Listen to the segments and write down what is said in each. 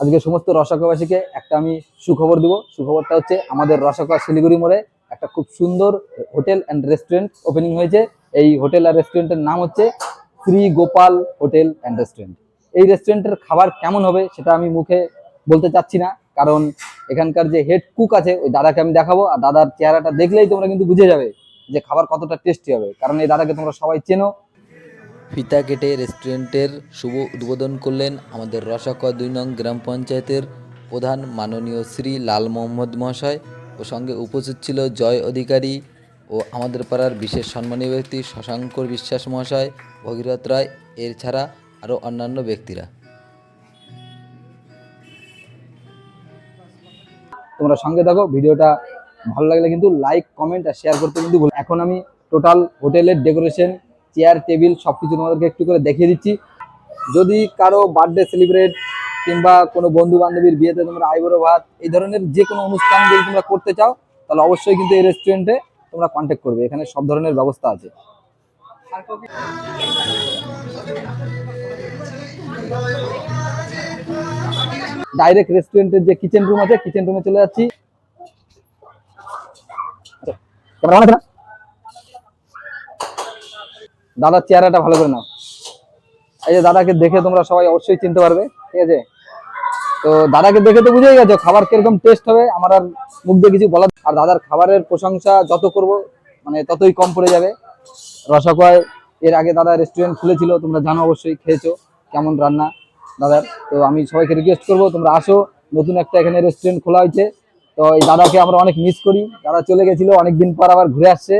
আজকে সমস্ত রসাকাবাসীকে একটা আমি সুখবর দিব। সুখবরটা হচ্ছে আমাদের রসাকা শিলিগুড়ি মোড়ে একটা খুব সুন্দর হোটেল অ্যান্ড রেস্টুরেন্ট ওপেনিং হয়েছে। এই হোটেল আর রেস্টুরেন্টের নাম হচ্ছে Shri Gopal hotel and restaurant. এই রেস্টুরেন্টের খাবার কেমন হবে সেটা আমি মুখে বলতে চাচ্ছি না, কারণ এখানকার যে হেড কুক আছে ওই দাদাকে আমি দেখাবো, আর দাদার চেহারাটা দেখলেই তোমরা কিন্তু বুঝে যাবে যে খাবার কতটা টেস্টি হবে, কারণ এই দাদাকে তোমরা সবাই চেনো। ফিতা কেটে রেস্টুরেন্টের শুভ উদ্বোধন করলেন আমাদের রসাকা ২ নং গ্রাম পঞ্চায়েতের প্রধান মাননীয় শ্রী লাল মোহাম্মদ মহাশয়, ও সঙ্গে উপস্থিত ছিল জয় অধিকারী ও আমাদের পাড়ার বিশেষ সম্মানীয় ব্যক্তি শশাঙ্কর বিশ্বাস মহাশয়, ভগীরথ রায়, এছাড়া আরও অন্যান্য ব্যক্তিরা। তোমরা সঙ্গে থাকো, ভিডিওটা ভালো লাগলে কিন্তু লাইক কমেন্ট আর শেয়ার করতে কিন্তু ভুলো না। এখন আমি টোটাল হোটেলের ডেকোরেশন, চেয়ার টেবিল সবকিছু তোমাদেরকে একটু করে দেখিয়ে দিচ্ছি। যদি কারো বার্থডে সেলিব্রেট কিংবা কোনো বন্ধু বান্ধবীর বিয়েতে তোমরা আইবুড়ো ভাত এই ধরনের যে কোনো অনুষ্ঠান যদি তোমরা করতে চাও, তাহলে অবশ্যই কিন্তু এই রেস্টুরেন্টে তোমরা কন্ট্যাক্ট করবে। এখানে সব ধরনের ব্যবস্থা আছে। ডাইরেক্ট রেস্টুরেন্টের যে কিচেন রুম আছে, কিচেন রুমে চলে যাচ্ছি। কেমন আছে না দাদার চেহারাটা ভালো করে নাও। এই যে দাদাকে দেখে তোমরা সবাই অবশ্যই চিনতে পারবে, ঠিক আছে? তো দাদাকে দেখে তো বুঝেই গেছো খাবার কিরকম টেস্ট হবে, আমার আর মুখ দিয়ে কিছু বলার। আর দাদার খাবারের প্রশংসা যত করব মানে ততই কম পড়ে যাবে। রসাকয় এর আগে দাদা রেস্টুরেন্ট খুলেছিল, তোমরা জানো, অবশ্যই খেয়েছো কেমন রান্না দাদার। তো আমি সবাইকে রিকোয়েস্ট করবো তোমরা আসো, নতুন একটা এখানে রেস্টুরেন্ট খোলা হয়েছে। তো এই দাদাকে আমরা অনেক মিস করি, দাদা চলে গেছিল, অনেকদিন পর আবার ঘুরে আসছে।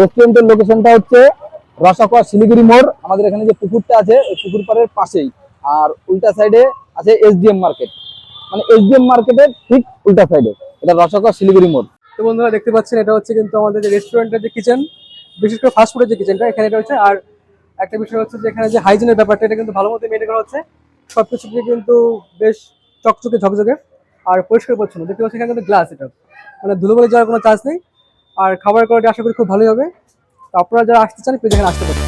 রেস্টুরেন্টের লোকেশনটা হচ্ছে রসাকা শিলিগুড়ি মোড়। আমাদের এখানে যে পুকুরটা আছে ওই পুকুর পাড়ের পাশেই, আর উল্টা সাইডে আছে এসডিএম মার্কেট, মানে এসডিএম মার্কেটের ঠিক উল্টা সাইডে এটা রসাকা শিলিগুড়ি মোড়। তো বন্ধুরা দেখতে পাচ্ছেন এটা হচ্ছে কিন্তু আমাদের যে রেস্টুরেন্টের যে কিচেন, বিশেষ করে ফাস্টফুডের যে কিচেনটা এখানে এটা হচ্ছে। আর একটা বিষয় হচ্ছে যে এখানে যে হাইজিনের ব্যাপারটা এটা কিন্তু ভালো মতো মেনটেন করা হচ্ছে। সবকিছু কিন্তু বেশ চকচকে ঝকঝকে আর পরিষ্কার পরিচ্ছন্ন। দেখতে পাচ্ছি এখানে কিন্তু গ্লাস, এটা মানে ধুলোবালি যাওয়ার কোনো চান্স নেই। আর খাবার কোয়ালিটি আশা করি খুব ভালোই হবে। তো আপনারা যারা আসতে চান প্লিজ এখানে আসতে পারেন।